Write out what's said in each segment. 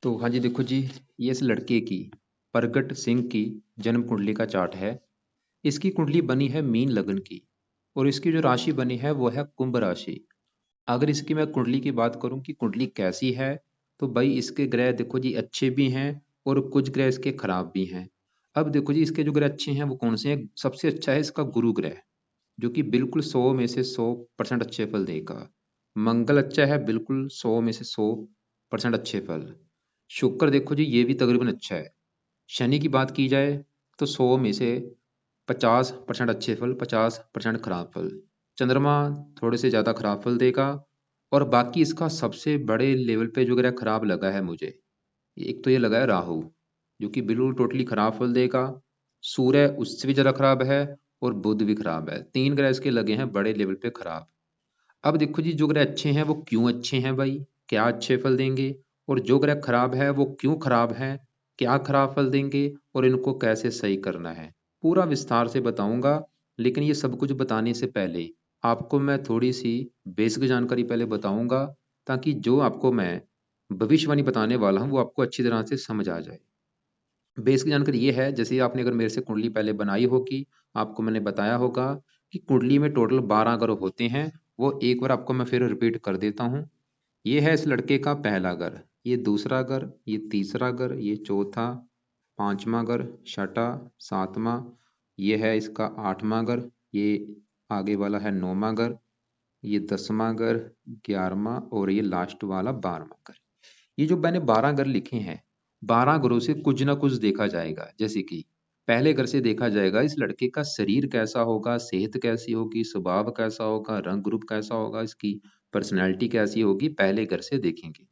तो हाँ जी, देखो जी, ये इस लड़के की प्रगट सिंह की जन्म कुंडली का चार्ट है। इसकी कुंडली बनी है मीन लग्न की और इसकी जो राशि बनी है वो है कुंभ राशि। अगर इसकी मैं कुंडली की बात करूं कि कुंडली कैसी है, तो भाई इसके ग्रह देखो जी अच्छे भी हैं और कुछ ग्रह इसके खराब भी हैं। अब देखो जी, इसके जो ग्रह अच्छे हैं वो कौन से हैं। सबसे अच्छा है इसका गुरु ग्रह, जो कि बिल्कुल 100 में से 100% अच्छे फल देगा। मंगल अच्छा है, बिल्कुल 100 में से 100% अच्छे फल। शुक्र देखो जी, ये भी तकरीबन अच्छा है। शनि की बात की जाए तो 100 में से 50% अच्छे फल, 50% खराब फल। चंद्रमा थोड़े से ज़्यादा खराब फल देगा। और बाकी इसका सबसे बड़े लेवल पे जो ग्रह खराब लगा है मुझे, एक तो ये लगा है राहु, जो कि बिल्कुल टोटली खराब फल देगा। सूर्य उससे भी ज़्यादा खराब है और बुध भी खराब है। तीन ग्रह इसके लगे हैं बड़े लेवल पे खराब। अब देखो जी, जो ग्रह अच्छे हैं वो क्यों अच्छे हैं भाई, क्या अच्छे फल देंगे, और जो ग्रह खराब है वो क्यों खराब है, क्या खराब फल देंगे, और इनको कैसे सही करना है, पूरा विस्तार से बताऊंगा। लेकिन ये सब कुछ बताने से पहले आपको मैं थोड़ी सी बेसिक जानकारी पहले बताऊंगा, ताकि जो आपको मैं भविष्यवाणी बताने वाला हूँ वो आपको अच्छी तरह से समझ आ जाए। बेसिक जानकारी ये है, जैसे आपने अगर मेरे से कुंडली पहले बनाई होगी, आपको मैंने बताया होगा कि कुंडली में टोटल 12 ग्रह होते हैं। वो एक बार आपको मैं फिर रिपीट कर देता हूँ। ये है इस लड़के का पहला घर, ये दूसरा घर, ये तीसरा घर, ये चौथा, पांचवा घर, छठा, सातवां, ये है इसका आठवां घर, ये आगे वाला है नौवां घर, ये 10वां घर, 11वां, और ये लास्ट वाला 12वां घर। ये जो मैंने 12 घर लिखे हैं, 12 घरों से कुछ ना कुछ देखा जाएगा। जैसे कि पहले घर से देखा जाएगा इस लड़के का शरीर कैसा होगा, सेहत कैसी होगी, स्वभाव कैसा होगा, रंग रूप कैसा होगा, इसकी पर्सनैलिटी कैसी होगी, पहले घर से देखेंगे।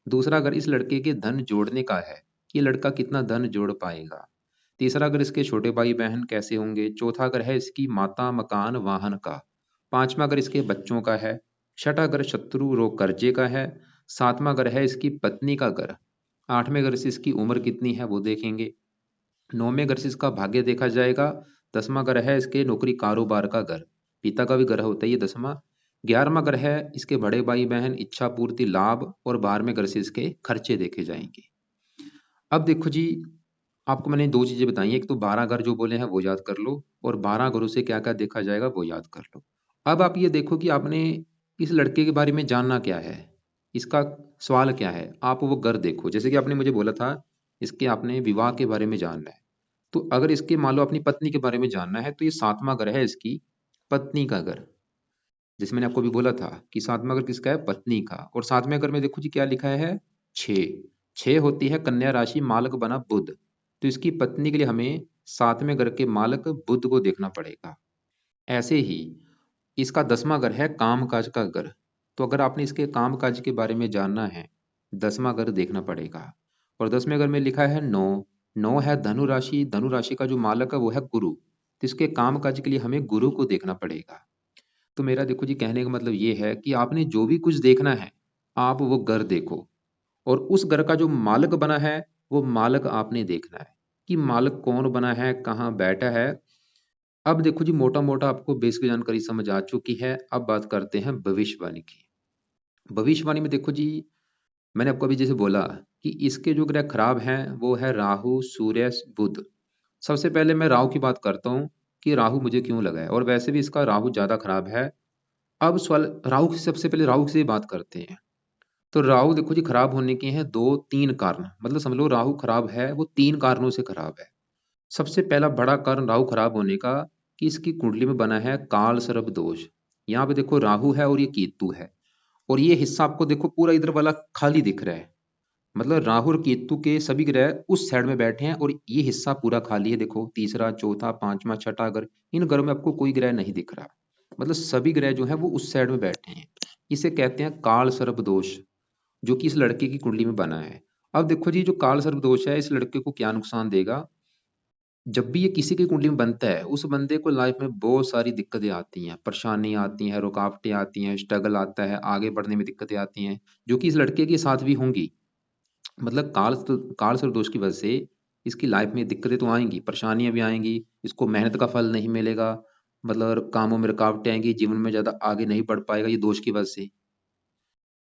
दूसरा घर इस लड़के के धन जोड़ने का है, कि लड़का कितना धन जोड़ पाएगा। तीसरा घर इसके छोटे भाई बहन कैसे होंगे। चौथा घर है इसकी माता, मकान, वाहन का। पांचवा घर इसके बच्चों का है। छठा घर शत्रु रोग कर्जे का है। सातवां घर है इसकी पत्नी का घर। आठवें घर से इसकी उम्र कितनी है वो देखेंगे। नौवें घर से इसका भाग्य देखा जाएगा। 10वां घर है इसके नौकरी कारोबार का घर, पिता का भी घर होता है ये 10वां। 11वां घर है इसके बड़े भाई बहन, इच्छा पूर्ति, लाभ, और 12वें घर से इसके खर्चे देखे जाएंगे। अब देखो जी, आपको मैंने दो चीजें बताई हैं, एक तो 12 घर जो बोले हैं वो याद कर लो, और 12 घरों से क्या क्या देखा जाएगा वो याद कर लो। अब आप ये देखो कि आपने इस लड़के के बारे में जानना क्या है, इसका सवाल क्या है। आप वो घर देखो, जैसे कि आपने मुझे बोला था इसके आपने विवाह के बारे में जानना है। तो अगर इसके मान लो अपनी पत्नी के बारे में जानना है, तो ये 7वां घर है इसकी पत्नी का घर। जैसे मैंने आपको भी बोला था कि 7वां घर किसका है, पत्नी का। और 7वें घर में देखो जी क्या लिखा है, 6। 6 होती है कन्या राशि, मालक बना बुध। तो इसकी पत्नी के लिए हमें 7वें घर के मालक बुध को देखना पड़ेगा। ऐसे ही इसका 10वां घर है काम काज का घर। तो अगर आपने इसके काम काज के बारे में जानना है, 10वां घर देखना पड़ेगा। और 10वें घर में लिखा है 9। 9 है धनु राशि, धनु राशि का जो मालक है वो है गुरु। तो इसके काम काज के लिए हमें गुरु को देखना पड़ेगा। तो मेरा देखो जी कहने का मतलब ये है कि आपने जो भी कुछ देखना है, आप वो घर देखो, और उस घर का जो मालिक बना है वो मालिक आपने देखना है, कि मालिक कौन बना है, कहाँ बैठा है। अब देखो जी, मोटा मोटा आपको बेसिक जानकारी समझ आ चुकी है। अब बात करते हैं भविष्यवाणी की। भविष्यवाणी में देखो जी, मैंने आपको अभी जैसे बोला कि इसके जो ग्रह खराब हैं वो है राहु, सूर्य, बुध। सबसे पहले मैं राहु की बात करता हूँ कि राहु मुझे क्यों लगा है, और वैसे भी इसका राहु ज्यादा खराब है। अब सवाल राहु की, सबसे पहले राहु से बात करते हैं। तो राहु देखो जी खराब होने के हैं दो तीन कारण, मतलब समझ लो राहु खराब है वो तीन कारणों से खराब है। सबसे पहला बड़ा कारण राहु खराब होने का, कि इसकी कुंडली में बना है काल सर्प दोष। यहाँ पे देखो राहु है और ये केतु है, और ये हिस्सा आपको देखो पूरा इधर वाला खाली दिख रहा है। मतलब राहु और केतु के सभी ग्रह उस साइड में बैठे हैं, और ये हिस्सा पूरा खाली है। देखो तीसरा, चौथा, पांचवा, छठा ग्रह, इन ग्रहों में आपको कोई ग्रह नहीं दिख रहा। मतलब सभी ग्रह जो है वो उस साइड में बैठे हैं। इसे कहते हैं काल सर्प दोष, जो कि इस लड़के की कुंडली में बना है। अब देखो जी, जो काल सर्प दोष है इस लड़के को क्या नुकसान देगा। जब भी ये किसी की कुंडली में बनता है, उस बंदे को लाइफ में बहुत सारी दिक्कतें आती हैं, परेशानी आती हैं, रुकावटें आती हैं, स्ट्रगल आता है, आगे बढ़ने में दिक्कतें आती हैं, जो कि इस लड़के के साथ भी होंगी। मतलब काल सर्प दोष की वजह से इसकी लाइफ में दिक्कतें तो आएंगी, परेशानियां भी आएंगी, इसको मेहनत का फल नहीं मिलेगा, मतलब कामों में रुकावटें आएंगी, जीवन में ज्यादा आगे नहीं बढ़ पाएगा ये दोष की वजह से।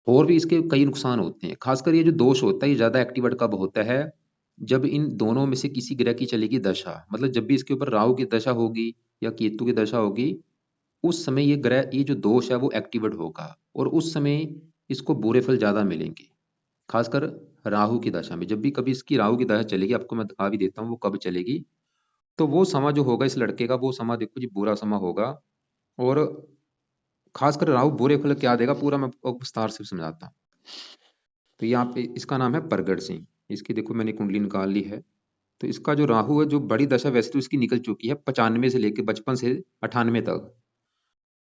और भी इसके कई नुकसान होते हैं। खासकर ये जो दोष होता है ये ज़्यादा एक्टिवेट कब होता है, जब इन दोनों में से किसी ग्रह की चलेगी दशा, मतलब जब भी इसके ऊपर राहु की दशा होगी या केतु की दशा होगी, उस समय ये ग्रह, ये जो दोष है वो एक्टिवेट होगा और उस समय इसको बुरे फल ज़्यादा मिलेंगे। खासकर राहु की दशा में, जब भी कभी इसकी राहु की दशा चलेगी, आपको मैं दिखा भी देता हूँ वो कब चलेगी, तो वो समय जो होगा इस लड़के का, वो समय देखो जी बुरा समय होगा। और खासकर राहु बुरे फल क्या देगा, पूरा मैं आपको विस्तार से समझाता हूँ। तो यहाँ पे इसका नाम है प्रगट सिंह। इसकी देखो मैंने कुंडली निकाल ली है। तो इसका जो राहु है, जो बड़ी दशा वैसे तो इसकी निकल चुकी है 95 से लेके, बचपन से 98 तक।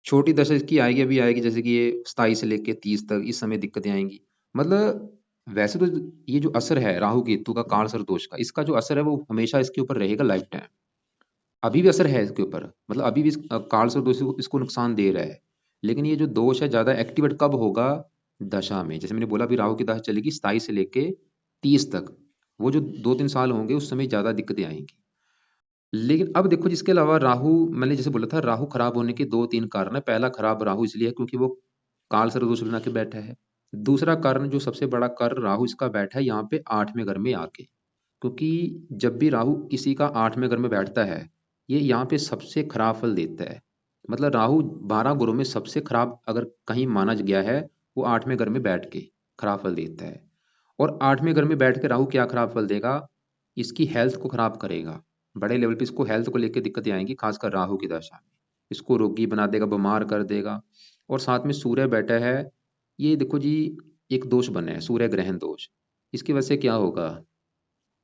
छोटी दशा इसकी आएगी, अभी आएगी, जैसे कि ये 27 से लेके 30 तक, इस समय दिक्कतें आएंगी। मतलब वैसे तो ये जो असर है राहु केतु का, कालसर्प दोष का, इसका जो असर है वो हमेशा इसके ऊपर रहेगा लाइफ टाइम। अभी भी असर है इसके ऊपर, मतलब अभी भी कालसर्प दोष इसको नुकसान दे रहा है। लेकिन ये जो दोष है ज्यादा एक्टिवेट कब होगा, दशा में। जैसे मैंने बोला अभी राहु की दशा चलेगी 27 से लेके 30 तक, वो जो 2-3 साल होंगे उस समय ज्यादा दिक्कतें आएंगी। लेकिन अब देखो जिसके अलावा राहु, मैंने जैसे बोला था राहु खराब होने के 2-3 कारण है। पहला, खराब राहु इसलिए है क्योंकि वो काल सर्वदोष बना के बैठा है। दूसरा कारण, जो सबसे बड़ा कारण, राहु इसका बैठा है यहाँ पे 8वें घर में आके। क्योंकि जब भी राहु किसी का 8वें घर में बैठता है, ये यहाँ पे सबसे खराब फल देता है। मतलब राहु 12 गुरु में सबसे खराब अगर कहीं माना गया है, वो 8वें घर में बैठ के खराब फल देता है। और 8वें घर में बैठ के राहु क्या खराब फल देगा, इसकी हेल्थ को खराब करेगा। बड़े लेवल पे इसको हेल्थ को लेकर दिक्कतें आएंगी, खासकर राहु की दशा में। इसको रोगी बना देगा, बीमार कर देगा। और साथ में सूर्य बैठा है, ये देखो जी एक दोष बना है, सूर्य ग्रहण दोष। इसकी वजह से क्या होगा,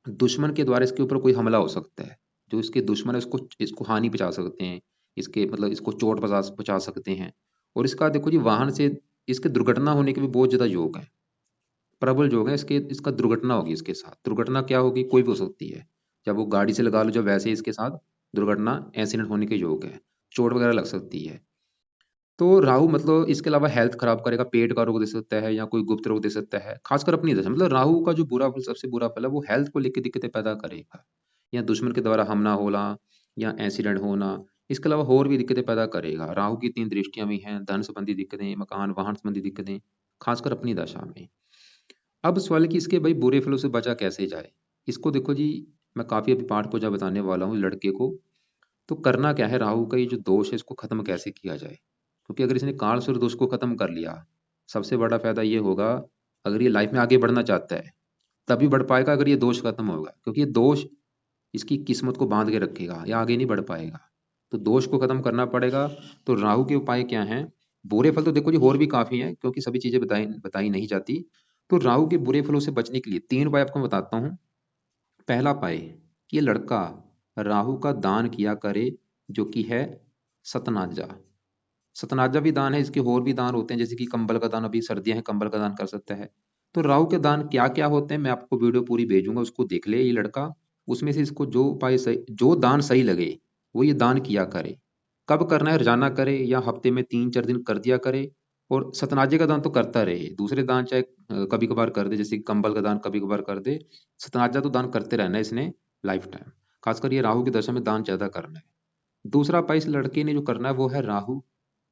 दुश्मन के द्वारा इसके ऊपर कोई हमला हो सकता है। जो इसके दुश्मन है उसको इसको हानि पहुंचा सकते हैं, इसके मतलब इसको चोट पहुंचा पहुंचा सकते हैं। और इसका देखो जी वाहन से इसके दुर्घटना होने के भी बहुत ज्यादा योग है, प्रबल योग है इसके। इसका दुर्घटना होगी इसके साथ। दुर्घटना क्या होगी, कोई भी हो सकती है। जब वो गाड़ी से लगा लो, जब वैसे ही इसके साथ दुर्घटना, एक्सीडेंट होने के योग है, चोट वगैरह लग सकती है। तो राहु मतलब इसके अलावा हेल्थ खराब करेगा, पेट का रोग दे सकता है या कोई गुप्त रोग दे सकता है, खासकर अपनी दशा। मतलब राहु का जो बुरा फल, सबसे बुरा फल है वो हेल्थ को लेकर दिक्कतें पैदा करेगा, या दुश्मन के द्वारा हमला होना, या एक्सीडेंट होना। इसके अलावा और भी दिक्कतें पैदा करेगा। राहु की 3 दृष्टियां भी हैं, धन संबंधी दिक्कतें, मकान वाहन संबंधी दिक्कतें, खासकर अपनी दशा में। अब सवाल है कि इसके भाई बुरे फलों से बचा कैसे जाए। इसको देखो जी, मैं काफी अभी पाठ को जब बताने वाला हूँ लड़के को, तो करना क्या है, राहु का ये जो दोष है इसको खत्म कैसे किया जाए। क्योंकि अगर इसने काल सूर्य दोष को खत्म कर लिया, सबसे बड़ा फायदा ये होगा, अगर ये लाइफ में आगे बढ़ना चाहता है तभी बढ़ पाएगा अगर ये दोष खत्म होगा। क्योंकि ये दोष इसकी किस्मत को बांध के रखेगा, या आगे नहीं बढ़ पाएगा। तो दोष को खत्म करना पड़ेगा। तो राहु के उपाय क्या हैं, बुरे फल तो देखो जी और भी काफी हैं, क्योंकि सभी चीजें बताई बताई नहीं जाती। तो राहु के बुरे फलों से बचने के लिए 3 उपाय आपको मैं बताता हूँ। पहला उपाय, कि ये लड़का राहु का दान किया करे, जो कि है सतनाजा। सतनाजा भी दान है, इसके और भी दान होते हैं, जैसे कि कंबल का दान, अभी सर्दियां हैं कंबल का दान कर सकता है। तो राहु के दान क्या क्या होते हैं, मैं आपको वीडियो पूरी भेजूंगा, उसको देख ले ये लड़का। उसमें से इसको जो उपाय सही, जो दान सही लगे वो ये दान किया करे। कब करना है, रोजाना करे या हफ्ते में 3-4 दिन कर दिया करे। और सतनाजे का दान तो करता रहे, दूसरे दान चाहे कभी कभार कर दे, जैसे कि कंबल का दान कभी कभार कर दे। सतनाजा तो दान करते रहना है इसने लाइफ टाइम। खासकर ये राहु की दशा में दान ज्यादा करना है। दूसरा उपाय इस लड़के ने जो करना है वो है राहु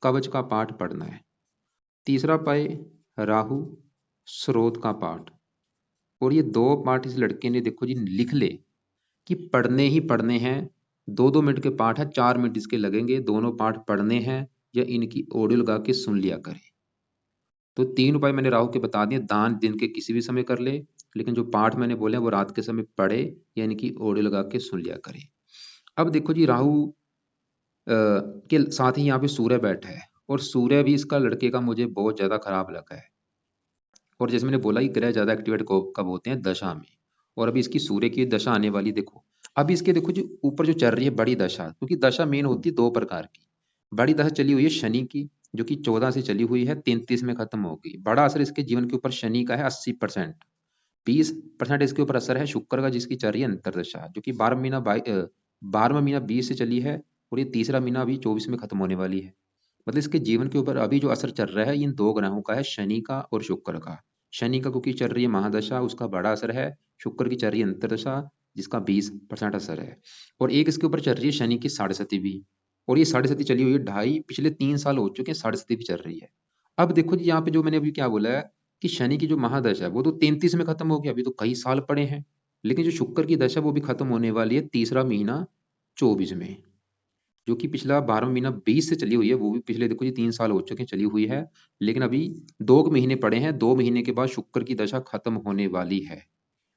कवच का पाठ पढ़ना है। तीसरा उपाय, राहु स्रोत का पाठ। और ये 2 पाठ इस लड़के ने देखो जी लिख ले कि पढ़ने ही पढ़ने हैं। 2-2 मिनट के पाठ है, 4 मिनट इसके लगेंगे, दोनों पाठ पढ़ने हैं, या इनकी ऑडियो लगा के सुन लिया करे। तो 3 उपाय मैंने राहु के बता दिए। दान दिन के किसी भी समय कर ले, लेकिन जो पाठ मैंने बोले वो रात के समय पढ़े, या इनकी ऑडियो लगा के सुन लिया करे। अब देखो जी राहु के साथ ही यहाँ पे सूर्य बैठा है, और सूर्य भी इसका लड़के का मुझे बहुत ज्यादा खराब लगा है। और जैसे मैंने बोला कि ग्रह ज्यादा एक्टिवेट कब होते हैं, दशा में। और अभी इसकी सूर्य की दशा आने वाली देखो। अभी इसके देखो जो ऊपर जो चल रही है बड़ी दशा, क्योंकि दशा मेन होती है 2 प्रकार की। बड़ी दशा चली हुई है शनि की, जो कि 14 से चली हुई है, 33 में खत्म होगी। बड़ा असर इसके जीवन के ऊपर शनि का है 80%। 20% इसके ऊपर असर है शुक्र का, जिसकी चल रही है अंतरदशा, जो कि 12वां महीना 20 से चली है। और ये तीसरा महीना अभी 24 में खत्म होने वाली है। मतलब इसके जीवन के ऊपर अभी जो असर चल रहा है इन 2 ग्रहों का है, शनि का और शुक्र का। शनि का क्योंकि चल रही है महादशा, उसका बड़ा असर है। शुक्र की चल रही है अंतरदशा, जिसका 20% असर है। और एक इसके ऊपर चल रही है शनि की 7.5 भी। और ये 7.5 चली हुई है ढाई, पिछले 3 साल हो चुके हैं 7.5 भी चल रही है। अब देखो जी, यहाँ पे जो मैंने अभी क्या बोला है कि शनि की जो महादशा है वो तो 33 में खत्म हो गई, अभी तो कई साल पड़े हैं। लेकिन जो शुक्र की दशा वो भी खत्म होने वाली है तीसरा महीना 24 में, जो कि पिछला 12वां महीना 20 से चली हुई है, वो भी पिछले देखो जी 3 साल हो चुके हैं चली हुई है। लेकिन अभी 2 महीने पड़े हैं, 2 महीने के बाद शुक्र की दशा खत्म होने वाली है।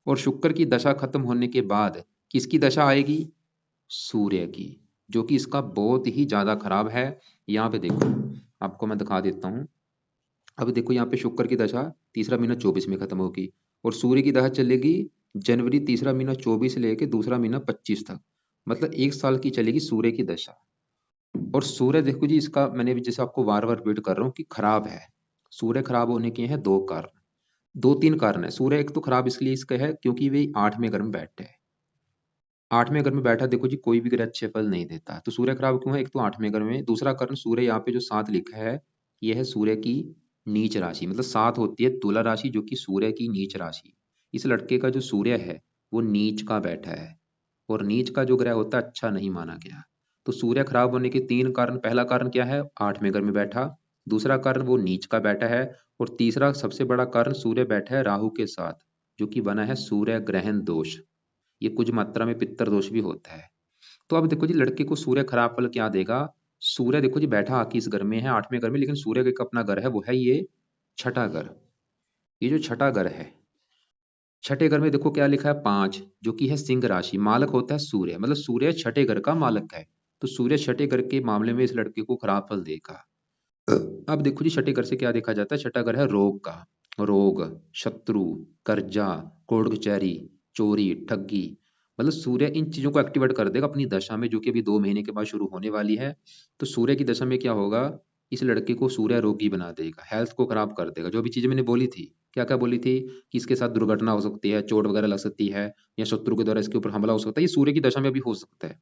और शुक्र की दशा खत्म होने के बाद किसकी दशा आएगी? सूर्य की, जो कि इसका बहुत ही ज्यादा खराब है। यहाँ पे देखो, आपको मैं दिखा देता हूँ। अब देखो यहाँ पे शुक्र की दशा तीसरा महीना 24 में खत्म होगी, और सूर्य की दशा चलेगी जनवरी तीसरा महीना 24 से लेके दूसरा महीना 25 तक। मतलब 1 साल की चलेगी सूर्य की दशा। और सूर्य देखो जी, इसका मैंने भी जैसे आपको बार बार रिपीट कर रहा हूँ कि खराब है। सूर्य खराब होने के हैं दो कारण, दो तीन कारण है। सूर्य एक तो खराब इसलिए इसका है क्योंकि वे 8वें घर में बैठे हैं। 8वें घर में बैठा देखो जी, कोई भी ग्रह अच्छे फल नहीं देता। तो सूर्य खराब क्यों है? एक तो 8वें घर में, दूसरा कारण सूर्य यहाँ पे जो 7 लिखा है, यह है सूर्य की नीच राशि। मतलब 7 होती है तुला राशि, जो कि सूर्य की नीच राशि। इस लड़के का जो सूर्य है वो नीच का बैठा है, और नीच का जो ग्रह होता है अच्छा नहीं माना गया। तो सूर्य खराब होने के 3 कारण, पहला कारण क्या है? 8वें घर में बैठा। दूसरा कारण वो नीच का बैठा है। और तीसरा सबसे बड़ा कारण, सूर्य बैठा है राहु के साथ, जो कि बना है सूर्य ग्रहण दोष। ये कुछ मात्रा में पित्तर दोष भी होता है। तो अब देखो जी, लड़के को सूर्य खराब फल क्या देगा? सूर्य देखो जी बैठा आके इस घर में है, 8वें घर में, लेकिन सूर्य का एक अपना घर है, वो है ये छठा घर। ये जो छठा घर है, छठे घर में देखो क्या लिखा है? 5, जो कि है सिंह राशि। मालक होता है सूर्य, मतलब सूर्य छठे घर का मालक है। तो सूर्य छठे घर के मामले में इस लड़के को खराब फल देगा। अब देखो जी, छठे घर से क्या देखा जाता है? छठा घर है रोग का। रोग, शत्रु, कर्जा, कोर्ट कचहरी, चोरी, ठगी। मतलब सूर्य इन चीजों को एक्टिवेट कर देगा अपनी दशा में, जो कि अभी 2 महीने के बाद शुरू होने वाली है। तो सूर्य की दशा में क्या होगा? इस लड़के को सूर्य रोगी बना देगा, हेल्थ को खराब कर देगा। जो भी चीजें मैंने बोली थी, क्या क्या बोली थी कि इसके साथ दुर्घटना हो सकती है, चोट वगैरह लग सकती है, या शत्रु के द्वारा इसके ऊपर हमला हो सकता है, ये सूर्य की दशा में भी हो सकता है।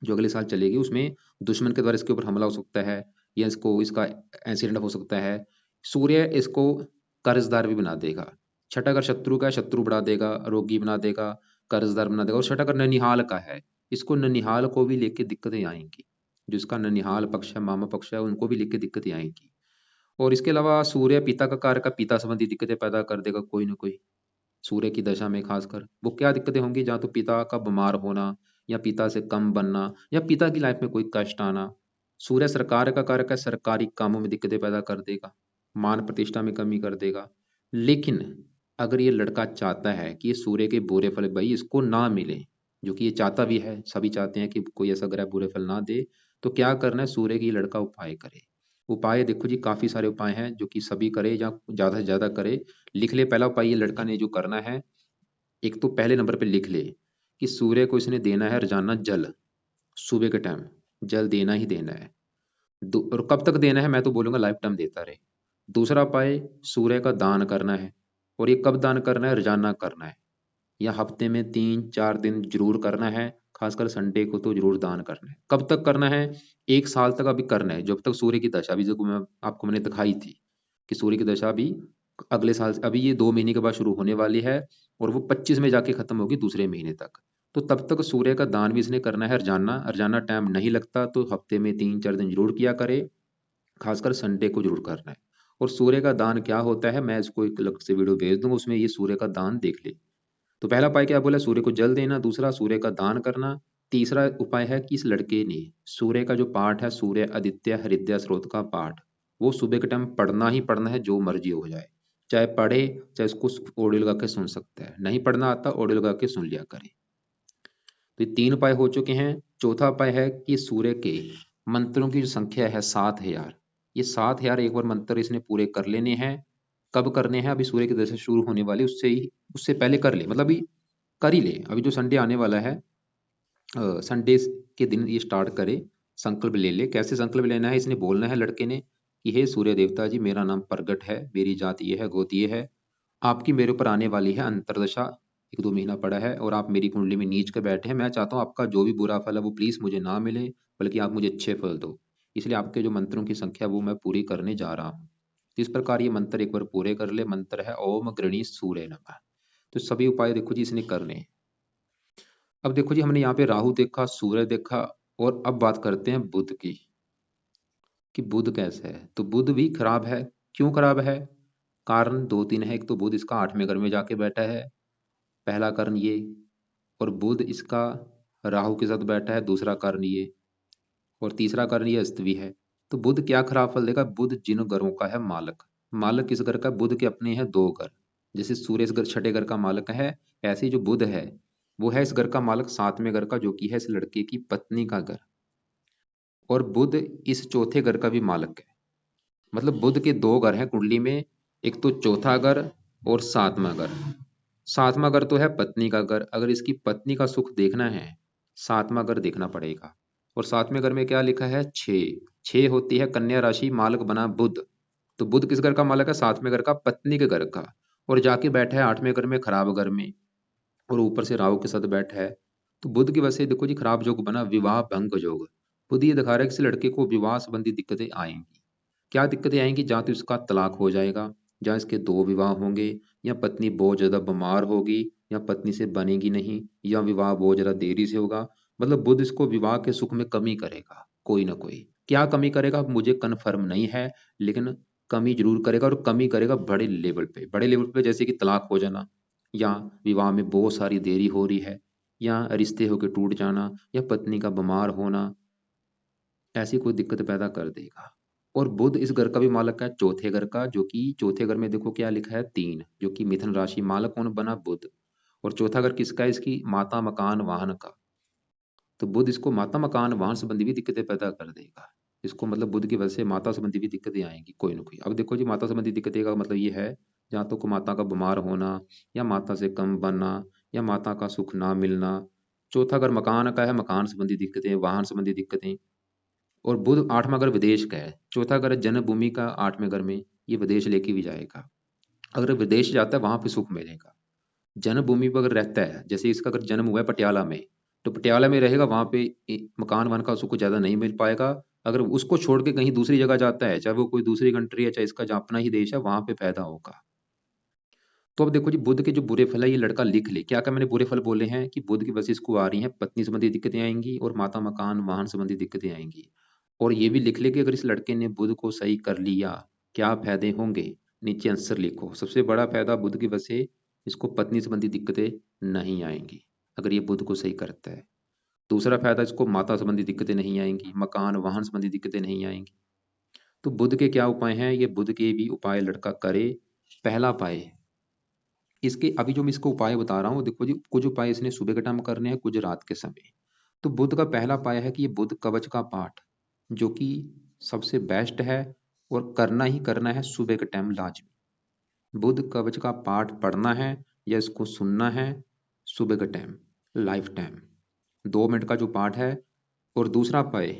जो अगले साल चलेगी उसमें दुश्मन के द्वारा इसके ऊपर हमला हो सकता है, या इसको इसका एक्सीडेंट हो सकता है। सूर्य इसको कर्जदार भी बना देगा। छठा घर शत्रु का है, शत्रु बढ़ा देगा, रोगी बना देगा, कर्जदार बना देगा। और छठा घर ननिहाल का है, इसको ननिहाल को भी लेके दिक्कतें आएंगी। जिसका ननिहाल पक्ष है, मामा पक्ष है, उनको भी लेके दिक्कतें आएंगी। और इसके अलावा सूर्य पिता का कारक का, पिता संबंधी दिक्कतें पैदा कर देगा कोई ना कोई। सूर्य की दशा में खासकर वो क्या दिक्कतें होंगी? जहाँ तो पिता का बीमार होना, या पिता से कम बनना, या पिता की लाइफ में कोई कष्ट आना। सूर्य सरकार का कारक है, सरकारी कामों में दिक्कतें पैदा कर देगा, मान प्रतिष्ठा में कमी कर देगा। लेकिन अगर ये लड़का चाहता है कि ये सूर्य के बुरे फल भाई इसको ना मिले, जो कि ये चाहता भी है, सभी चाहते हैं कि कोई ऐसा ग्रह बुरे फल ना दे, तो क्या करना है? सूर्य की लड़का उपाय करे। उपाय देखो जी, काफी सारे उपाय हैं जो कि सभी करे या ज्यादा से ज्यादा करे। लिख ले, पहला उपाय ये लड़का ने जो करना है, एक तो पहले नंबर पे लिख ले कि सूर्य को इसने देना है रोजाना जल। सुबह के टाइम जल देना ही देना है। और कब तक देना है? मैं तो बोलूंगा लाइफ टाइम देता रहे। दूसरा उपाय, सूर्य का दान करना है। और ये कब दान करना है? रोजाना करना है, या हफ्ते में 3-4 दिन जरूर करना है। खासकर संडे को तो जरूर दान करना है। कब तक करना है? 1 साल तक अभी करना है, जब तक सूर्य की दशा भी, जो मैं आपको मैंने दिखाई थी कि सूर्य की दशा भी अगले साल अभी ये 2 महीने के बाद शुरू होने वाली है, और वो 25 में जाके खत्म होगी दूसरे महीने तक। तो तब तक सूर्य का दान भी इसने करना है रोजाना। रोजाना टाइम नहीं लगता तो हफ्ते में 3-4 दिन जरूर किया करे, खासकर संडे को जरूर करना है। और सूर्य का दान क्या होता है, मैं इसको एक अलग से वीडियो भेज दूंगा, उसमें ये सूर्य का दान देख ले। तो पहला उपाय क्या बोला? सूर्य को जल देना। दूसरा, सूर्य का दान करना। तीसरा उपाय है कि इस लड़के ने सूर्य का जो पाठ है, सूर्य आदित्य हृदय स्रोत का पाठ, वो सुबह के टाइम पढ़ना ही पढ़ना है, जो मर्जी हो जाए। चाहे पढ़े, चाहे उसको ऑडियो लगा के सुन सकता है, नहीं पढ़ना आता ऑडियो लगा के सुन लिया करे। तो ये 3 उपाय हो चुके हैं। चौथा उपाय है कि सूर्य के मंत्रों की जो संख्या है 7,000, ये 7,000 एक बार मंत्र इसने पूरे कर लेने हैं। कब करने हैं? अभी सूर्य की दशा शुरू होने वाली, उससे पहले कर ले, मतलब अभी कर ही ले। अभी जो संडे आने वाला है, संडे के दिन ये स्टार्ट करे, संकल्प ले ले। कैसे संकल्प लेना है? इसने बोलना है लड़के ने कि हे सूर्य देवता जी, मेरा नाम प्रगट है, मेरी जाति ये है, गोत्र ये है, आपकी मेरे ऊपर आने वाली है अंतरदशा, 1-2 महीना पड़ा है, और आप मेरी कुंडली में नीच के बैठे हैं। मैं चाहता हूँ आपका जो भी बुरा फल है वो प्लीज मुझे ना मिले, बल्कि आप मुझे अच्छे फल दो। इसलिए आपके जो मंत्रों की संख्या वो मैं पूरी करने जा रहा हूँ। तो इस प्रकार ये मंत्र एक बार पूरे कर ले। मंत्र है ओम गृणी सूर्य नमः। तो सभी उपाय देखो जी इसने करने हैं। अब देखो जी, हमने यहाँ पे राहु देखा, सूर्य देखा, और अब बात करते हैं बुध की। कि बुध कैसा है, तो बुध भी खराब है। क्यों खराब है? कारण दो तीन है। एक तो बुध इसका 8वें घर में जाके बैठा है, पहला कारण ये। और बुध इसका राहु के साथ बैठा है, दूसरा कारण ये। और तीसरा कारण ये अस्त भी है। तो बुध क्या खराब फल देगा? बुध जिन ग्रहों का है मालक, मालक किस घर का? बुध के अपने हैं दो घर। जैसे सूर्य इस घर छठे घर का मालक है, ऐसे ही जो बुध है वो है इस घर का मालक 7वें घर का, जो कि है इस लड़के की पत्नी का घर। और बुध इस चौथे घर का भी मालक है। मतलब बुध के दो घर हैं कुंडली में, एक तो चौथा घर और 7वां घर। 7वां घर तो है पत्नी का घर, अगर इसकी पत्नी का सुख देखना है 7वां घर देखना पड़ेगा। और 7वें घर में क्या लिखा है? 6। 6 होती है कन्या राशि, मालक बना बुध। तो बुध किस घर का मालक है? 7वें घर का, पत्नी के घर का। और जाके बैठा है 8वें घर में, खराब घर में। और ऊपर से राहु के साथ बैठा है। तो बुध की वजह से देखो जी खराब योग बना, विवाह भंग योग। बुध ये दिखा रहा है कि इस लड़के को विवाह संबंधी दिक्कतें आएंगी। क्या दिक्कतें आएंगी? जहाँ तो इसका तलाक हो जाएगा, जहाँ इसके दो विवाह होंगे, या पत्नी बहुत ज्यादा बीमार होगी, या पत्नी से बनेगी नहीं, या विवाह बहुत ज्यादा देरी से होगा। मतलब बुध इसको विवाह के सुख में कमी करेगा, कोई ना कोई। क्या कमी करेगा मुझे कन्फर्म नहीं है, लेकिन कमी जरूर करेगा। और कमी करेगा बड़े लेवल पे, बड़े लेवल पे, जैसे कि तलाक हो जाना, या विवाह में बहुत सारी देरी हो रही है, या रिश्ते होके टूट जाना, या पत्नी का बीमार होना, ऐसी कोई दिक्कत पैदा कर देगा। और बुध इस घर का भी मालक है, चौथे घर का, जो कि चौथे घर में देखो क्या लिखा है? 3, जो कि मिथुन राशि, मालक कौन बना? बुध। और चौथा घर किसका है? इसकी माता, मकान, वाहन का। तो बुध इसको माता, मकान, वाहन संबंधी भी दिक्कतें पैदा कर देगा। इसको मतलब बुध की वजह से माता संबंधी भी दिक्कतें आएंगी कोई ना कोई। अब देखो जी माता संबंधी दिक्कतें का मतलब ये है, जहाँ तो को माता का बीमार होना, या माता से कम बनना, या माता का सुख ना मिलना। चौथा घर मकान का है, मकान संबंधी दिक्कतें, वाहन संबंधी दिक्कतें। और बुध 8वां घर विदेश का है, चौथा घर है जन्मभूमि का, 8वें घर में ये विदेश लेके भी जाएगा। अगर विदेश जाता है वहां पे सुख मिलेगा। जन्मभूमि पर अगर रहता है, जैसे इसका अगर जन्म हुआ है पटियाला में, तो पटियाला में रहेगा, वहां पे मकान वन का सुख ज्यादा नहीं मिल पाएगा। अगर उसको छोड़ के कहीं दूसरी जगह जाता है, चाहे वो कोई दूसरी कंट्री है, चाहे इसका जो अपना ही देश है, वहां पे फायदा होगा। तो अब देखो जी बुध के जो बुरे फल है ये लड़का लिख ले। क्या क्या मैंने बुरे फल बोले हैं? कि बुध की वजह से इसको आ रही है पत्नी संबंधी दिक्कतें आएंगी, और माता, मकान, वाहन संबंधी दिक्कतें आएंगी। और ये भी लिख ले कि अगर इस लड़के ने बुध को सही कर लिया, क्या फायदे होंगे? नीचे आंसर लिखो। सबसे बड़ा फायदा बुध की वजह से इसको पत्नी संबंधी दिक्कतें नहीं आएंगी, अगर ये बुध को सही करता है। दूसरा फायदा, इसको माता संबंधी दिक्कतें नहीं आएंगी, मकान, वाहन संबंधी दिक्कतें नहीं आएंगी। तो बुध के क्या उपाय हैं? ये बुध के भी उपाय लड़का करे। पहला उपाय इसके, अभी जो मैं इसको उपाय बता रहा हूँ, देखो जी कुछ उपाय इसने सुबह के टाइम करने हैं, कुछ रात के समय। तो बुध का पहला उपाय है कि ये बुध कवच का पाठ, जो कि सबसे बेस्ट है, और करना ही करना है सुबह के टाइम लाजमी। बुध कवच का पाठ पढ़ना है, या इसको सुनना है सुबह के टाइम, लाइफ टाइम, 2 मिनट का जो पाठ है। और दूसरा उपाय,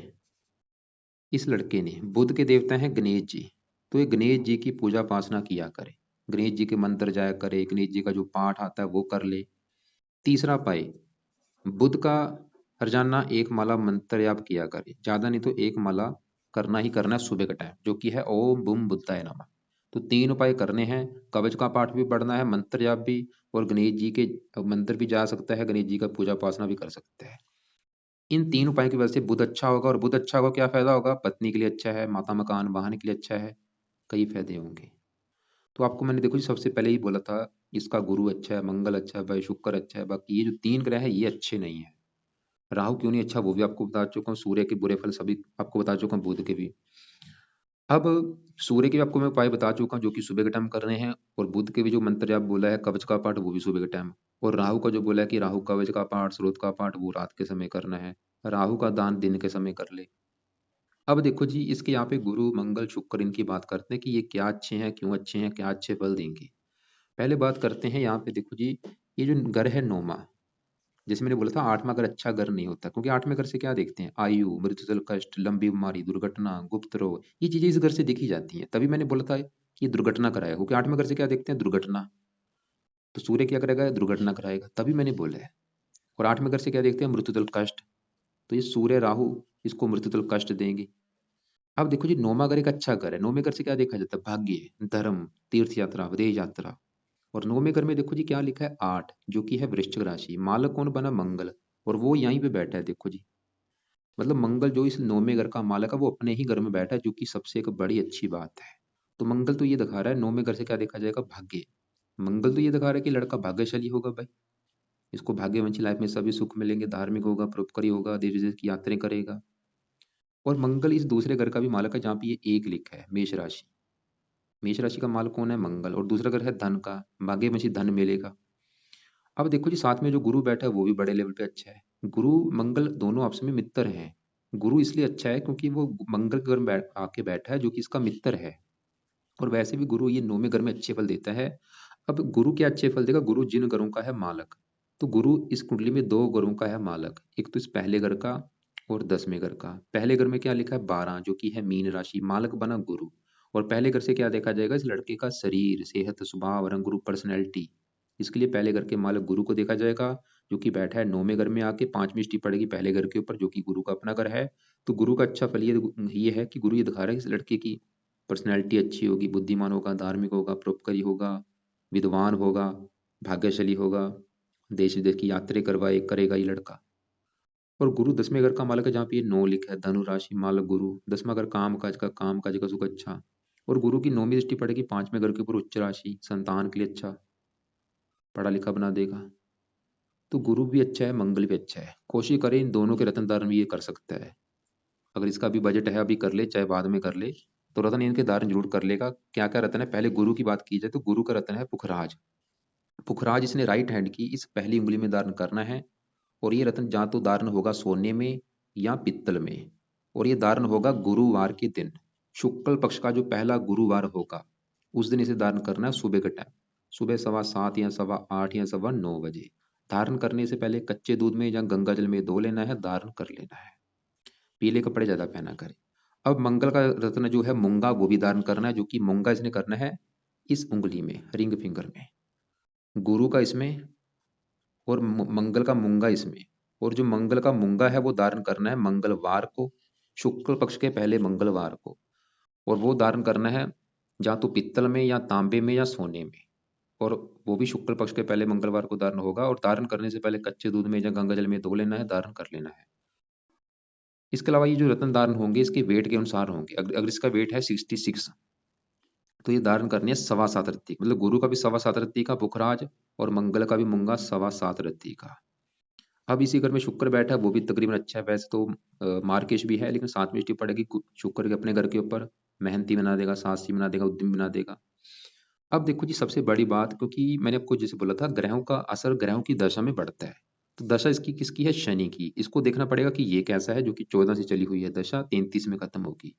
इस लड़के ने, बुध के देवता हैं गणेश जी, तो ये गणेश जी की पूजा उपासना किया करे, गणेश जी के मंत्र जाया करे, गणेश जी का जो पाठ आता है वो कर ले। तीसरा पाए, बुध का हरजाना एक माला मंत्र जाप किया करे, ज्यादा नहीं तो एक माला करना ही करना है सुबह का टाइम, जो कि है ओम बुम बुद्धाय नमः। तो 3 उपाय करने हैं, कवच का पाठ भी पढ़ना है, मंत्र जाप भी, और गणेश जी के मंदिर भी जा सकता है, गणेश जी का पूजा उपासना भी कर सकता है। इन 3 उपायों की वजह से बुध अच्छा होगा। और बुध अच्छा होगा क्या फायदा होगा? पत्नी के लिए अच्छा है, माता, मकान, वाहन के लिए अच्छा है, कई फायदे होंगे। तो आपको मैंने देखो जी सबसे पहले ही बोला था, इसका गुरु अच्छा है, मंगल अच्छा है भाई, शुक्र अच्छा है, बाकी ये जो 3 ग्रह है ये अच्छे नहीं है। राहु क्यों नहीं अच्छा वो भी आपको बता चुका हूँ, सूर्य के बुरे फल सभी आपको बता चुका हूँ, बुध के भी। अब सूर्य के भी आपको मैं उपाय बता चुका हूँ, जो कि सुबह के टाइम करने हैं। और बुध के भी जो मंत्र आप बोला है कवच का पाठ, वो भी सुबह के टाइम। और राहु का जो बोला है कि राहु कवच का पाठ, स्रोत का पाठ, वो रात के समय करना है। राहु का दान दिन के समय कर ले। अब देखो जी इसके यहाँ पे गुरु, मंगल, शुक्र, इनकी बात करते हैं कि ये क्या अच्छे हैं, क्यों अच्छे हैं, क्या अच्छे फल देंगे। पहले बात करते हैं यहाँ पे, देखो जी ये जो घर है नौमा, जैसे मैंने बोला था 8वां घर अच्छा घर नहीं होता, क्योंकि 8वें घर से क्या देखते हैं? आयु, मृत्यु, कष्ट, लंबी बीमारी, दुर्घटना, गुप्त रोग, ये चीजें इस घर से देखी जाती हैं। तभी मैंने बोला था कि दुर्घटना कराएगा, क्योंकि 8वें घर से क्या देखते हैं? दुर्घटना। तो सूर्य क्या करेगा? दुर्घटना कराएगा, तभी मैंने बोला है। और 8वें घर से क्या देखते हैं? मृत्युदल, कष्ट। तो ये सूर्य राहु इसको मृत्युदल, कष्ट देंगे। अब देखो जी नौमा घर एक अच्छा घर है, नौवें घर से क्या देखा जाता है? भाग्य, धर्म, तीर्थ यात्रा, विदेश यात्रा। और नौवें घर में देखो जी क्या लिखा है? 8, जो कि है वृश्चिक राशि, मालक कौन बना? मंगल। और वो यहीं पे बैठा है देखो जी। मतलब मंगल जो इस 9वें घर का मालक है वो अपने ही घर में बैठा है, जो कि सबसे एक बड़ी अच्छी बात है। तो मंगल तो ये दिखा रहा है, 9वें घर से क्या देखा जाएगा, भाग्य। मंगल तो ये दिखा रहा है कि लड़का भाग्यशाली होगा भाई, इसको भाग्यवंशी लाइफ में सभी सुख मिलेंगे, धार्मिक होगा, परोपकारी होगा, देश विदेश की यात्राएं करेगा। और मंगल इस दूसरे घर का भी मालक है, जहाँ पे ये एक लिखा है, मेष राशि। मेष राशि का मालक कौन है, मंगल। और दूसरा घर है धन का, भाग्यवंशी धन मिलेगा। अब देखो जी, साथ में जो गुरु बैठा है वो भी बड़े लेवल पे अच्छा है। गुरु मंगल दोनों आपस में मित्र हैं। गुरु इसलिए अच्छा है क्योंकि वो मंगल के घर में आके बैठा है, जो कि इसका मित्र है। और वैसे भी गुरु ये 9वें घर में अच्छे फल देता है। अब गुरु क्या अच्छे फल देगा, गुरु जिन घरों का है मालक। तो गुरु इस कुंडली में दो घरों का है मालक, एक तो इस पहले घर का और 10वें घर का। पहले घर में क्या लिखा है, 12, जो कि है मीन राशि, मालक बना गुरु। और पहले घर से क्या देखा जाएगा, इस लड़के का शरीर, सेहत, स्वभाव, रंग रूप, पर्सनैलिटी। इसके लिए पहले घर के मालक गुरु को देखा जाएगा, जो कि बैठा है 9वें घर में आके, 5वीं दृष्टि पड़ेगी पहले घर के ऊपर, जो कि गुरु का अपना घर है। तो गुरु का अच्छा फल ये है कि गुरु ये दिखा रहा है इस लड़के की पर्सनैलिटी अच्छी होगी, बुद्धिमान होगा, धार्मिक होगा, परोपकारी होगा, विद्वान होगा, भाग्यशाली होगा, देश विदेश की यात्रा करवाए करेगा ये लड़का। और गुरु 10वें घर का मालक है, जहाँ पे ये 9 लिखा है, धनु राशि, मालक गुरु। 10वां घर काम काज का सुख अच्छा। और गुरु की 9वीं दृष्टि पड़ेगी 5वें घर के ऊपर, उच्च राशि, संतान के लिए अच्छा, पढ़ा लिखा बना देगा। तो गुरु भी अच्छा है, मंगल भी अच्छा है। कोशिश करें इन दोनों के रत्न धारण भी ये कर सकता है। अगर इसका भी बजट है अभी कर ले, चाहे बाद में कर ले, तो रत्न इनके धारण जरूर कर लेगा। क्या क्या रत्न है, पहले गुरु की बात की जाए तो गुरु का रत्न है पुखराज। पुखराज इसने राइट हैंड की इस पहली उंगली में धारण करना है। और ये रत्न या तो धारण होगा सोने में या पित्तल में। और ये धारण होगा गुरुवार के दिन, शुक्ल पक्ष का जो पहला गुरुवार होगा उस दिन इसे धारण करना है, सुबह के टाइम, सुबह 7:15 या 8:15 या 9:15 बजे। धारण करने से पहले कच्चे दूध में या गंगा जल में धो लेना है, धारण कर लेना है। पीले कपड़े ज्यादा पहना करें। अब मंगल का रत्न जो है मूंगा, वो भी धारण करना है, जो कि मूंगा इसने करना है इस उंगली में, रिंग फिंगर में। गुरु का इसमें और मंगल का मूंगा इसमें। और जो मंगल का मूंगा है वो धारण करना है मंगलवार को, शुक्ल पक्ष के पहले मंगलवार को। और वो धारण करना है या तो पित्तल में या तांबे में या सोने में। और वो भी शुक्ल पक्ष के पहले मंगलवार को धारण होगा। और धारण करने से पहले कच्चे दूध में या गंगा जल में धो लेना है, धारण कर लेना है। इसके अलावा ये जो रत्न धारण होंगे इसके वेट के अनुसार होंगे। अगर इसका वेट है 66, तो ये धारण करनी है 7.25 रत्ती, मतलब गुरु का भी 7.25 रत्ती का पुखराज, और मंगल का भी मूंगा 7.25 रत्ती का। अब इसी घर में शुक्र बैठा है, वो भी तकरीबन अच्छा है। वैसे तो मार्केश भी है, लेकिन 7वीं दृष्टि पड़ेगी शुक्र के अपने घर के ऊपर, मेहनती बना देगा, साहसी बना देगा, उद्यमी बना देगा। अब देखो जी, सबसे बड़ी बात, क्योंकि मैंने आपको जैसे बोला था ग्रहों का असर ग्रहों की दशा में बढ़ता है। तो दशा इसकी किसकी है, शनि की। इसको देखना पड़ेगा कि ये कैसा है, जो कि 14 से चली हुई है दशा, 33 में खत्म होगी।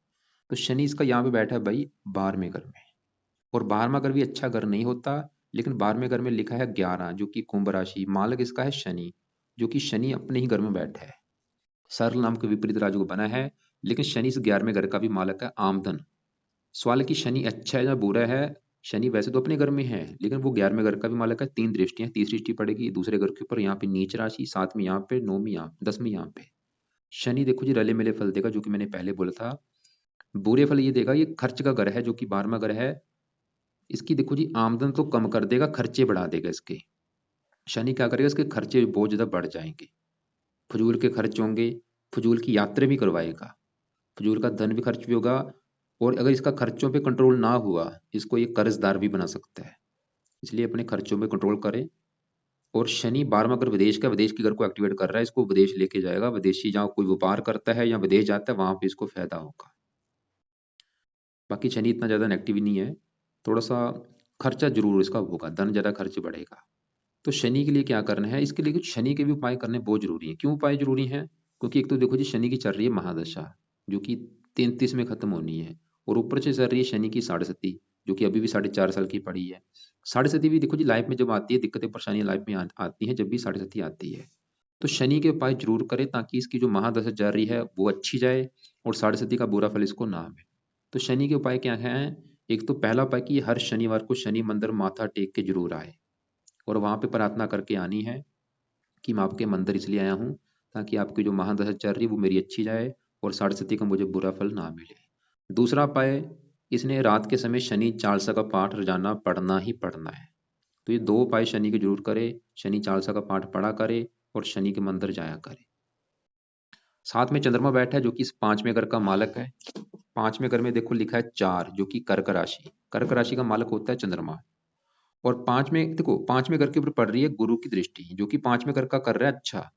तो शनि इसका यहाँ पे बैठा है भाई 12वें घर में। और 12वां घर भी अच्छा घर नहीं होता, लेकिन 12वें घर में लिखा है 11, जो कि कुंभ राशि, मालक इसका है शनि, जो कि शनि अपने ही घर में बैठा है। सरल नाम के विपरीत राजयोग बना है। लेकिन शनि इस 11वें घर का भी मालक है, आमदन। सवाल है कि शनि अच्छा है या बुरा है। शनि वैसे तो अपने घर में है, लेकिन वो 11वें घर का भी मालक है। 3 दृष्टियां, तीसरी दृष्टि पड़ेगी दूसरे घर के ऊपर, यहाँ पे नीच राशि, 7वीं यहाँ पे, 9वीं यहाँ, 10वीं यहाँ पे। शनि देखो जी रले मिले फल देगा, जो कि मैंने पहले बोला था। बुरे फल ये देगा, ये खर्च का घर है, जो कि 12वां घर है। इसकी देखो जी आमदन तो कम कर देगा, खर्चे बढ़ा देगा इसके। शनि क्या करेगा, इसके खर्चे बहुत ज्यादा बढ़ जाएंगे, फजूल के खर्च होंगे, फजूल की यात्रा भी करवाएगा, फजूल का धन भी खर्च भी होगा। और अगर इसका खर्चों पे कंट्रोल ना हुआ, इसको ये कर्जदार भी बना सकता है। इसलिए अपने खर्चों पे कंट्रोल करें। और शनि 12वां घर विदेश का, विदेश के घर को एक्टिवेट कर रहा है, इसको विदेश लेके जाएगा। विदेशी जहाँ कोई व्यापार करता है या विदेश जाता है, वहां पे इसको फायदा होगा। बाकी शनि इतना ज्यादा नेगेटिव नहीं है, थोड़ा सा खर्चा जरूर इसका होगा, धन ज्यादा खर्च बढ़ेगा। तो शनि के लिए क्या करना है, इसके लिए कुछ शनि के भी उपाय करने बहुत जरूरी है। क्यों उपाय जरूरी है, क्योंकि एक तो देखो जी शनि की चल रही है महादशा, जो कि 33 में खत्म होनी है। और ऊपर से चल रही है शनि की 4.5, जो कि अभी भी 4.5 साल की पड़ी है। 4.5 भी देखो जी लाइफ में जब आती है, दिक्कतें परेशानियां लाइफ में आती हैं, जब भी 4.5 आती है। तो शनि के उपाय जरूर करें, ताकि इसकी जो महादशा चल रही है वो अच्छी जाए, और 4.5 का बुरा फल इसको ना मिले। तो शनि के उपाय क्या है, एक तो पहला उपाय कि हर शनिवार को शनि मंदिर माथा टेक के जरूर आए, और वहां पे प्रार्थना करके आनी है कि मैं आपके मंदिर इसलिए आया हूँ, ताकि आपकी जो महादशा चल रही है वो मेरी अच्छी जाए, और 4.5 का मुझे बुरा फल ना मिले। दूसरा उपाय, इसने रात के समय शनि चालीसा का पाठ रोजाना पढ़ना ही पढ़ना है। तो ये 2 उपाय शनि के जरूर करे, शनि चालीसा का पाठ पढ़ा करे और शनि के मंदिर जाया करे। साथ में चंद्रमा बैठा है जो कि इस पांचवें घर का मालक है। पांचवें घर में देखो लिखा है 4 जो कि कर्क राशि, कर्क राशि का मालक होता है चंद्रमा। और पांचवें देखो, पांचवें घर के ऊपर पड़ रही है गुरु की दृष्टि जो कि पांचवें घर का कर रहा है अच्छा।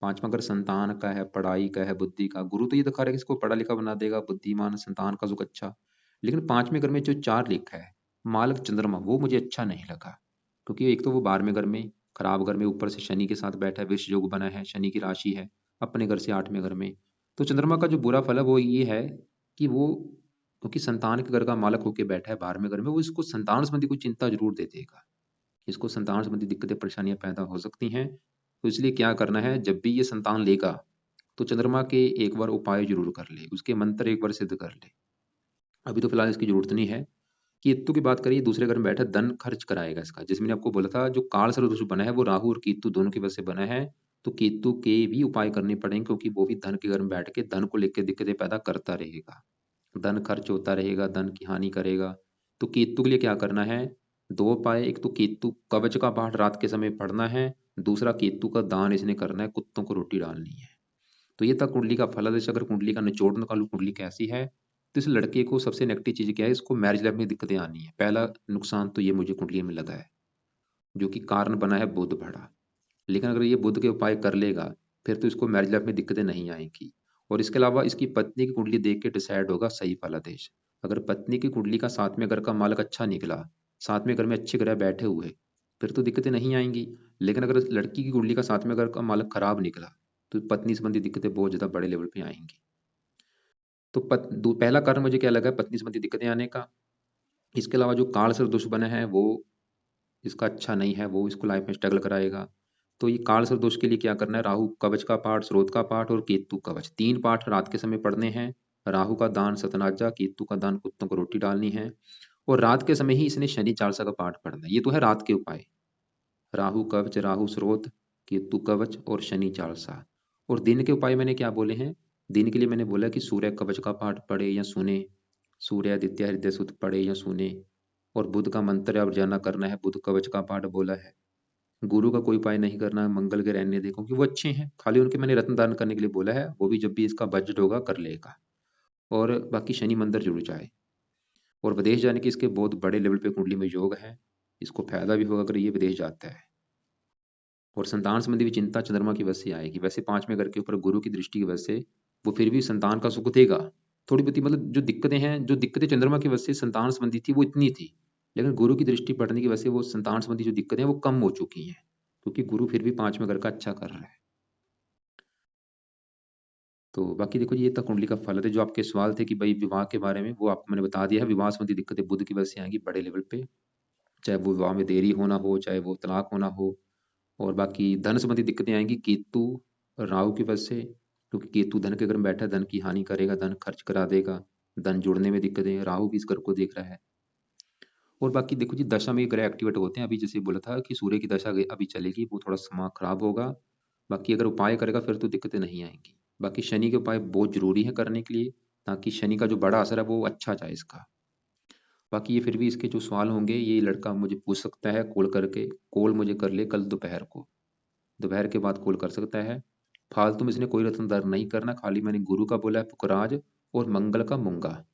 पांचवा घर संतान का है, पढ़ाई का है, बुद्धि का। गुरु तो ये दिखा रहा है कि इसको पढ़ा लिखा बना देगा, बुद्धिमान, संतान का सुख अच्छा। लेकिन पांचवें घर में जो 4 लिखा है मालक चंद्रमा, वो मुझे अच्छा नहीं लगा। क्योंकि एक तो वो 12वें घर में, खराब घर में, ऊपर से शनि के साथ बैठा है, विष योग बना है, शनि की राशि है, अपने घर से 8वें घर में। तो चंद्रमा का जो बुरा फल है वो ये है कि वो, क्योंकि संतान के घर का मालक होकर बैठा है 12वें घर में, वो इसको संतान संबंधी कोई चिंता जरूर दे देगा। इसको संतान संबंधी दिक्कतें परेशानियां पैदा हो सकती हैं। तो इसलिए क्या करना है, जब भी ये संतान लेगा तो चंद्रमा के एक बार उपाय जरूर कर ले, उसके मंत्र एक बार सिद्ध कर ले। अभी तो फिलहाल इसकी जरूरत नहीं है। केतु की बात करिए, दूसरे घर में बैठा, धन खर्च कराएगा इसका। जैसे मैंने आपको बोला था, जो काल सर्प बना है वो राहु और केतु दोनों की वजह से बना है। तो केतु के भी उपाय करने पड़ेंगे, क्योंकि वो भी धन के घर में बैठ के धन को लेकर दिक्कतें पैदा करता रहेगा, धन खर्च होता रहेगा, धन की हानि करेगा। तो केतु के लिए क्या करना है, 2 उपाय। एक तो केतु कवच का पाठ रात के समय पढ़ना है, दूसरा केतु का दान इसने करना है, कुत्तों को रोटी डालनी है। तो ये था कुंडली का फलादेश। अगर कुंडली का निचोड़ निकालू कुंडली कैसी है, तो इस लड़के को सबसे नेगेटिव चीज क्या है, इसको मैरिज लाइफ में दिक्कतें आनी है। पहला नुकसान तो ये मुझे कुंडली में लगा है, जो कि कारण बना है बुध भड़ा। लेकिन अगर ये बुध के उपाय कर लेगा फिर तो इसको मैरिज लाइफ में दिक्कतें नहीं आएंगी। और इसके अलावा इसकी पत्नी की कुंडली देख के डिसाइड होगा सही फलादेश। अगर पत्नी की कुंडली का 7वें घर का मालक अच्छा निकला, 7वें घर में अच्छे ग्रह बैठे हुए, फिर तो दिक्कतें नहीं आएंगी। लेकिन अगर लड़की की कुंडली का 7वें घर का मालक खराब निकला तो पत्नी संबंधी दिक्कतें बहुत ज्यादा बड़े लेवल पे आएंगी। तो पहला कारण मुझे क्या लगा, पत्नी संबंधी दिक्कतें आने का। इसके अलावा जो काल सर्प दोष बना है वो इसका अच्छा नहीं है, वो इसको लाइफ में स्ट्रगल कराएगा। तो ये काल सर्प दोष के लिए क्या करना है, राहु कवच का पाठ, स्रोत का पाठ और केतु कवच, 3 पाठ रात के समय पढ़ने हैं। राहु का दान सतनाजा, केतु का दान कुत्तों को रोटी डालनी है। और रात के समय ही इसने शनि चालीसा का पाठ पढ़ना है। ये तो है रात के उपाय, राहु कवच, राहु स्रोत, केतु कवच और शनि चालीसा। और दिन के उपाय मैंने क्या बोले हैं, दिन के लिए मैंने बोला कि सूर्य कवच का पाठ पढ़े या सुने, सूर्य आदित्य हृदय सुत पढ़े या सुने। और बुध का मंत्र अर्जना करना है, बुध कवच का पाठ बोला है। गुरु का कोई उपाय नहीं करना है, मंगल के रहने दे, क्योंकि वो अच्छे हैं, खाली उनके मैंने रत्न दान करने के लिए बोला है, वो भी जब भी इसका बजट होगा कर लेगा। और बाकी शनि मंदिर जुड़ जाए। और विदेश जाने की इसके बहुत बड़े लेवल पे कुंडली में योग है, इसको फायदा भी होगा अगर ये विदेश जाता है। और संतान संबंधी भी चिंता चंद्रमा की वजह से आएगी। वैसे 5वें घर के ऊपर गुरु की दृष्टि की वजह से वो फिर भी संतान का सुख देगा। थोड़ी बहुत मतलब जो दिक्कतें हैं, जो दिक्कतें चंद्रमा की वजह से संतान संबंधी थी वो इतनी थी, लेकिन गुरु की दृष्टि पड़ने की वजह से वो संतान संबंधी जो दिक्कतें हैं वो कम हो चुकी हैं, क्योंकि गुरु फिर भी 5वें घर का अच्छा कर रहा है। तो बाकी देखो ये था कुंडली का फल है। जो आपके सवाल थे कि भाई विवाह के बारे में, वो आपको मैंने बता दिया है। विवाह संबंधी दिक्कतें बुध की वजह से आएंगी बड़े लेवल पे, चाहे वो विवाह में देरी होना हो, चाहे वो तलाक होना हो। और बाकी धन संबंधी दिक्कतें आएंगी केतु और राहु की वजह से, क्योंकि केतु धन के घर में बैठा है, धन की हानि करेगा, धन खर्च करा देगा, धन जुड़ने में दिक्कतें, राहु भी इस घर को देख रहा है। और बाकी देखो जी, दशा में ग्रह एक्टिवेट होते हैं। अभी जैसे बोला था कि सूर्य की दशा अभी चलेगी, वो थोड़ा समय खराब होगा। बाकी अगर उपाय करेगा फिर तो दिक्कतें नहीं आएंगी। बाकी शनि के उपाय बहुत जरूरी है करने के लिए, ताकि शनि का जो बड़ा असर है वो अच्छा जाए इसका। बाकी ये फिर भी इसके जो सवाल होंगे ये लड़का मुझे पूछ सकता है कॉल करके। कॉल मुझे कर ले कल दोपहर को, दोपहर के बाद कॉल कर सकता है। फालतू में इसने कोई रत्न दान नहीं करना, खाली मैंने गुरु का बोला है पुखराज और मंगल का मूंगा।